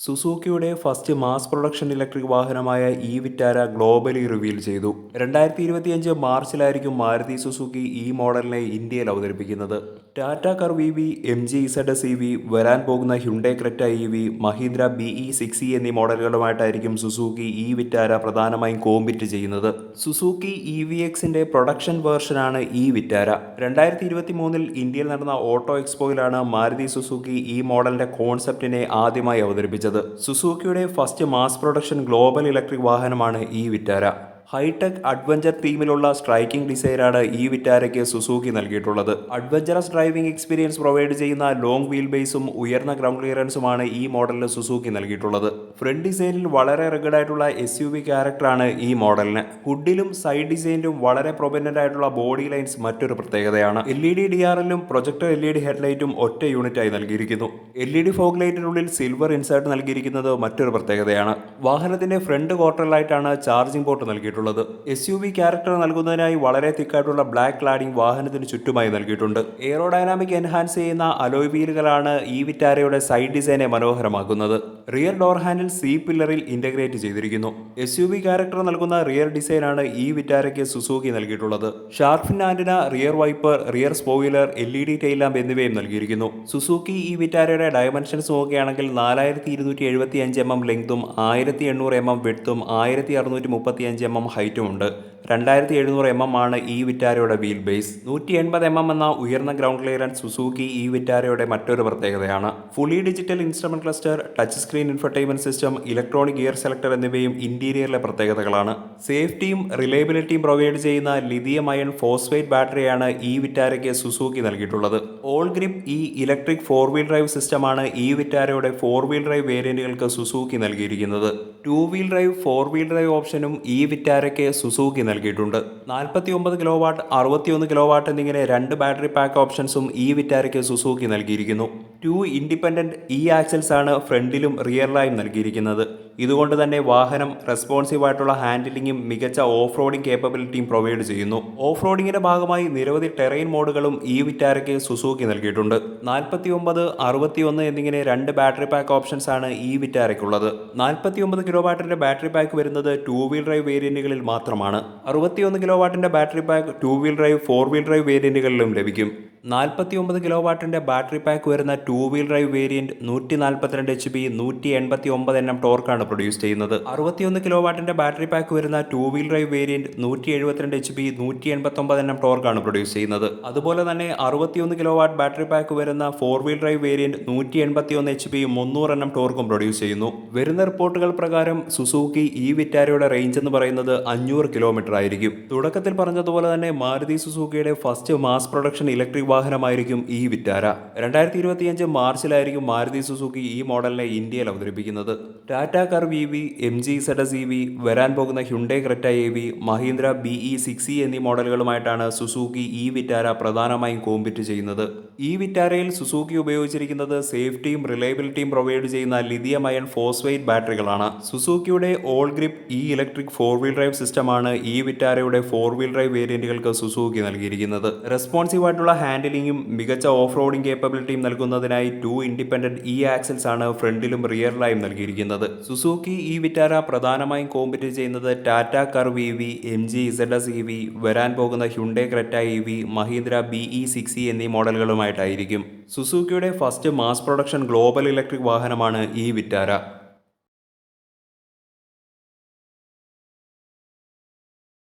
സുസുക്കിയുടെ first mass production electric വാഹനമായ E Vitara globally reveal ചെയ്തു. 2025 മാർച്ചിലായിരിക്കും മാരുതി സുസുക്കി ഈ മോഡലിനെ ഇന്ത്യയിൽ അവതരിപ്പിക്കുന്നത്. Tata curve E V, M G Z E V, വരാൻ പോകുന്ന Hyundai Creta E V, Mahindra BE6e എന്നീ മോഡലുകളുമായിട്ടായിരിക്കും സുസുക്കി ഇ വിറ്റാര പ്രധാനമായും കോമ്പീറ്റ് ചെയ്യുന്നത്. സുസുക്കി EVX-ന്റെ പ്രൊഡക്ഷൻ വേർഷനാണ് ഇ വിറ്റാര. 2023 ഇന്ത്യയിൽ നടന്ന ഓട്ടോ എക്സ്പോയിലാണ് മാരുതി സുസുക്കി ഈ മോഡലിന്റെ കോൺസെപ്റ്റിനെ ആദ്യമായി അവതരിപ്പിച്ചത്. സുസുക്കിയുടെ first mass production global electric വാഹനമാണ് ഈ വിറ്റാര. ഹൈടെക് അഡ്വഞ്ചർ തീമിലുള്ള സ്ട്രൈക്കിംഗ് ഡിസൈനാണ് ഈ വിറ്റാരയ്ക്ക് സുസുക്കി നൽകിയിട്ടുള്ളത്. അഡ്വഞ്ചറസ് ഡ്രൈവിംഗ് എക്സ്പീരിയൻസ് പ്രൊവൈഡ് ചെയ്യുന്ന ലോങ് വീൽ ബേസും ഉയർന്ന ഗ്രൗണ്ട് ക്ലിയറൻസുമാണ് ഈ മോഡലിന് സുസുക്കി നൽകിയിട്ടുള്ളത്. ഫ്രണ്ട് ഡിസൈനിൽ വളരെ റഗഡായിട്ടുള്ള SUV ക്യാരക്ടറാണ് ഈ മോഡലിന്. ഹുഡിലും സൈഡ് ഡിസൈനിലും വളരെ പ്രൊമിനന്റ് ആയിട്ടുള്ള ബോഡി ലൈൻസ് മറ്റൊരു പ്രത്യേകതയാണ്. LED DRL-ഉം പ്രൊജക്ടർ LED ഹെഡ്ലൈറ്റും ഒറ്റ യൂണിറ്റായി നൽകിയിരിക്കുന്നു. LED ഫോഗ് ലൈറ്റിനുള്ളിൽ സിൽവർ ഇൻസേർട്ട് നൽകിയിരിക്കുന്നത് മറ്റൊരു പ്രത്യേകതയാണ്. വാഹനത്തിന്റെ ഫ്രണ്ട് ക്വാർട്ടറിലായിട്ടാണ് ചാർജിംഗ് പോർട്ട് നൽകിയിട്ടുള്ളത്. SUV ക്യാരക്ടർ നൽകുന്നതിനായി വളരെ തിക്കായിട്ടുള്ള ബ്ലാക്ക് ക്ലാഡിംഗ് വാഹനത്തിന് ചുറ്റുമായി നൽകിയിട്ടുണ്ട്. എയറോഡൈനാമിക് എൻഹാൻസ് ചെയ്യുന്ന അലോയ് വീലുകളാണ് ഈ വിറ്റാരയുടെ സൈഡ് ഡിസൈനെ മനോഹരമാക്കുന്നത്. റിയർ ഡോർ ഹാൻഡിൽ സി പില്ലറിൽ ഇന്റഗ്രേറ്റ് ചെയ്തിരിക്കുന്നു. SUV ക്യാരക്ടർ നൽകുന്ന റിയർ ഡിസൈനാണ് ഈ വിറ്റാരയ്ക്ക് സുസുക്കി നൽകിയിട്ടുള്ളത്. Shark fin antenna, rear wiper, rear spoiler, LED tail lamp എന്നിവയും നൽകിയിരിക്കുന്നു. സുസുക്കി ഈ വിറ്റാരയുടെ ഡയമെൻഷൻസ് നോക്കുകയാണെങ്കിൽ 4275 mm ലെങ്തും 1800 mm വിഡ്ത്തും 1635 mm ഹൈറ്റും ഉണ്ട്. 2700 mm ആണ് ഈ വിറ്റാരയുടെ വീൽ ബേസ്. 180 mm എന്ന ഉയർന്ന ഗ്രൗണ്ട് ക്ലിയറൻസ് സുസുക്കി ഈ വിറ്റാരയുടെ മറ്റൊരു പ്രത്യേകതയാണ്. Fully digital instrument cluster, touch screen infotainment system, electronic gear selector എന്നിവയും ഇന്റീരിയറിലെ പ്രത്യേകതകളാണ്. സേഫ്റ്റിയും റിലയബിലിറ്റിയും പ്രൊവൈഡ് ചെയ്യുന്ന ലിഥിയം അയൺ ഫോസ്ഫേറ്റ് ബാറ്ററിയാണ് ഈ വിറ്റാരയ്ക്ക് സുസുക്കി നൽകിയിട്ടുള്ളത്. ഓൾ ഗ്രിപ്പ് ഈ ഇലക്ട്രിക് 4-വീൽ ഡ്രൈവ് സിസ്റ്റമാണ് ഈ വിറ്റാരയുടെ 4-വീൽ ഡ്രൈവ് വേരിയന്റുകൾക്ക് സുസുക്കി നൽകിയിരിക്കുന്നത്. 2-വീൽ ഡ്രൈവ്, 4-വീൽ ഡ്രൈവ് ഓപ്ഷനും ഈ വിറ്റാരയ്ക്ക് സുസുക്കി നൽകിയിട്ടുണ്ട്. 49 kW, 61 kW എന്നിങ്ങനെ രണ്ട് ബാറ്ററി പാക്ക് ഓപ്ഷൻസും ഈ വിറ്റാരയ്ക്ക് സുസുക്കി നൽകിയിരിക്കുന്നു. 2 ഇൻഡിപെൻഡന്റ് ആക്സൽസ് ആണ് ഫ്രണ്ടിലും റിയറിലായും നൽകിയിരിക്കുന്നത്. ഇതുകൊണ്ട് തന്നെ വാഹനം റെസ്പോൺസീവ് ആയിട്ടുള്ള ഹാൻഡിലിംഗും മികച്ച ഓഫ് റോഡിംഗ് കേപ്പബിലിറ്റിയും പ്രൊവൈഡ് ചെയ്യുന്നു. ഓഫ് റോഡിംഗിന്റെ ഭാഗമായി നിരവധി ടെറൈൻ മോഡുകളും ഈ വിറ്റാരയ്ക്ക് സുസുക്കി നൽകിയിട്ടുണ്ട്. 49, 61 എന്നിങ്ങനെ രണ്ട് ബാറ്ററി പാക്ക് ഓപ്ഷൻസ് ആണ് ഈ വിറ്റാരയ്ക്കുള്ളത്. 49 kW ബാറ്ററി പാക്ക് വരുന്നത് 2-വീൽ ഡ്രൈവ് വേരിയന്റുകളിൽ മാത്രമാണ്. 61 kW battery pack two wheel drive, four wheel drive വേരിയന്റുകളിലും ലഭിക്കും. 49 kW ബാറ്ററി പാക്ക് വരുന്ന two wheel drive variant 142 HP 189 Nm ടോർക്കാണ് പ്രൊഡ്യൂസ് ചെയ്യുന്നത്. 61 kW ബാറ്ററി പാക്ക് വരുന്ന two wheel drive variant 172 HP 189 Nm ടോർക്കാണ് പ്രൊഡ്യൂസ് ചെയ്യുന്നത്. അതുപോലെ തന്നെ 61 kW ബാറ്ററി പാക്ക് വരുന്ന four wheel drive variant 181 HP 300 Nm ടോർക്കും പ്രൊഡ്യൂസ് ചെയ്യുന്നു. വരുന്ന റിപ്പോർട്ടുകൾ പ്രകാരം സുസുക്കി ഈ വിറ്റാരയുടെ റേഞ്ച് എന്ന് പറയുന്നത് 500 km ആയിരിക്കും. തുടക്കത്തിൽ പറഞ്ഞതുപോലെ തന്നെ മാരുതി സുസുക്കിയുടെ ഫസ്റ്റ് മാസ് പ്രൊഡക്ഷൻ ഇലക്ട്രിക് വാഹനമായിരിക്കും ഈ വിറ്റാര. 2025 മാർച്ചിലായിരിക്കും മാരുതി സുസുക്കി ഈ മോഡലിനെ ഇന്ത്യയിൽ അവതരിപ്പിക്കുന്നത്. Tata curve E V, MG ZS EV, വരാൻ പോകുന്ന Hyundai Creta EV, Mahindra BE6e എന്നീ മോഡലുകളുമായിട്ടാണ് സുസുക്കി ഈ വിറ്റാര പ്രധാനമായും കോമ്പീറ്റ് ചെയ്യുന്നത്. ഈ വിറ്റാരയിൽ സുസുക്കി ഉപയോഗിച്ചിരിക്കുന്നത് സേഫ്റ്റിയും റിലയബിലിറ്റിയും പ്രൊവൈഡ് ചെയ്യുന്ന ലിഥിയം അയൺ ഫോസ്ഫേറ്റ് ബാറ്ററികളാണ്. സുസുക്കിയുടെ ഓൾ ഗ്രിപ്പ് ഈ ഇലക്ട്രിക് 4-വീൽ ഡ്രൈവ് സിസ്റ്റമാണ് ഈ വിറ്റാരയുടെ 4-വീൽ ഡ്രൈവ് വേരിയന്റുകൾക്ക് സുസുക്കി നൽകിയിരിക്കുന്നത്. റെസ്പോൺസീവ് ആയിട്ടുള്ള ഹാൻഡിലിംഗും മികച്ച ഓഫ് റോഡിംഗ് കേപ്പബിലിറ്റിയും നൽകുന്നതിനായി 2 ഇൻഡിപെൻഡന്റ് ആക്സൽസ് ആണ് ഫ്രണ്ടിലും റിയറിലായും നൽകിയിരിക്കുന്നത്. സുസുക്കി ഈ വിറ്റാര പ്രധാനമായും കോമ്പീറ്റ് ചെയ്യുന്നത് Tata curve E V, MG ZS EV, വരാൻ പോകുന്ന Hyundai Creta EV, Mahindra BE6e എന്നീ മോഡലുകളുമായിട്ടായിരിക്കും. സുസുക്കിയുടെ first mass production global electric വാഹനമാണ് ഈ വിറ്റാര.